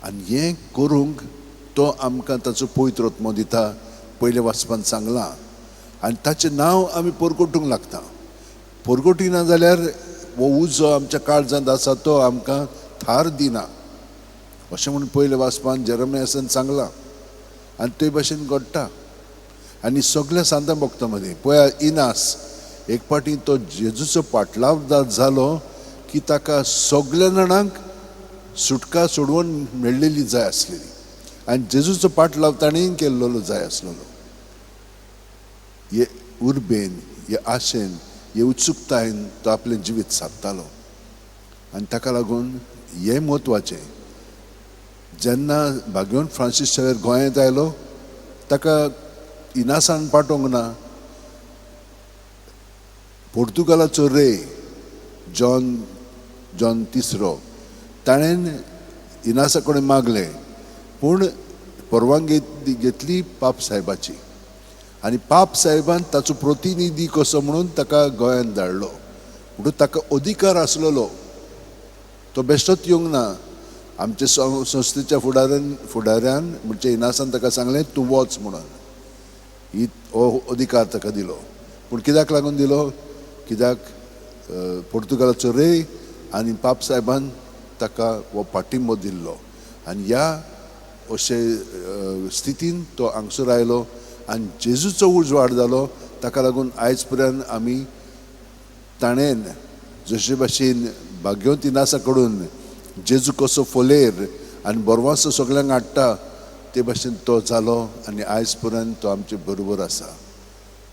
आनी हें करूंक तो आमकां ताचो पवित्र आत्मो दिता पयले वाचपान सांगलां. आनी ताचें नांव आमी परगटूंक लागता. परगटिना जाल्यार हो उजो आमच्या काळजांत आसा तो आमकां थार दिना अशें म्हणून पयले वाचपान जेरेमियासान सांगलां. आनी ते भाशेन घडटा. आनी सगळ्या सांता भक्तां मदीं पळया, इनास एक पाटी तो जेजूचो पाटलाव जालो की ताका सगळ्या जाणांक सुटका सोडवून मेळ्ळेली जाय आसलेली. आनी जेजूचो पाटलाव ताणें केल्लो जाय आसलेलो. हे उर्बेन, हे आशेन, हे उत्सुकतायेन तो आपलें जिवीत सादतालो. आनी ताका लागून हें म्हत्वाचें. जेन्ना भाग्यवंत फ्रांसीस शेवेर गोंयांत आयलो ताका इनासान पाठोवंक ना. पोर्तुगालाचो रे जॉन तिसरो ताणें इनासा कडेन मागलें, पूण परवानगी घेतली पाप साहेबाची. आनी पाप साहेबान ताचो प्रतिनिधी कसो म्हणून ताका गोंयांत धाडलो. म्हणून ताका अधिकार आसलेलो. तो बेश्टोच येवंक ना. आमचे संस्थेच्या फुडाऱ्यान म्हणजे इनासान ताका सांगलें तूं वच म्हणून. हो अधिकार ताका दिलो. पूण कित्याक लागून दिलो? कित्याक पोर्तुगालाचो रे आनी पाप साहेबान ताका हो पाठिंबो दिल्लो. आनी ह्या अशे स्थितीन तो हांगसर आयलो आनी जेजूचो उजवाड जालो. ताका लागून आयज पर्यंत आमी ताणेन जशे भाशेन भाग्यवंत इनासा कडून जेजू कसो फोलेर आनी बरवासो सगळ्यांक हाडटा ते भाशेन तो जालो. आनी आयज पर्यंत तो आमचे बरोबर आसा.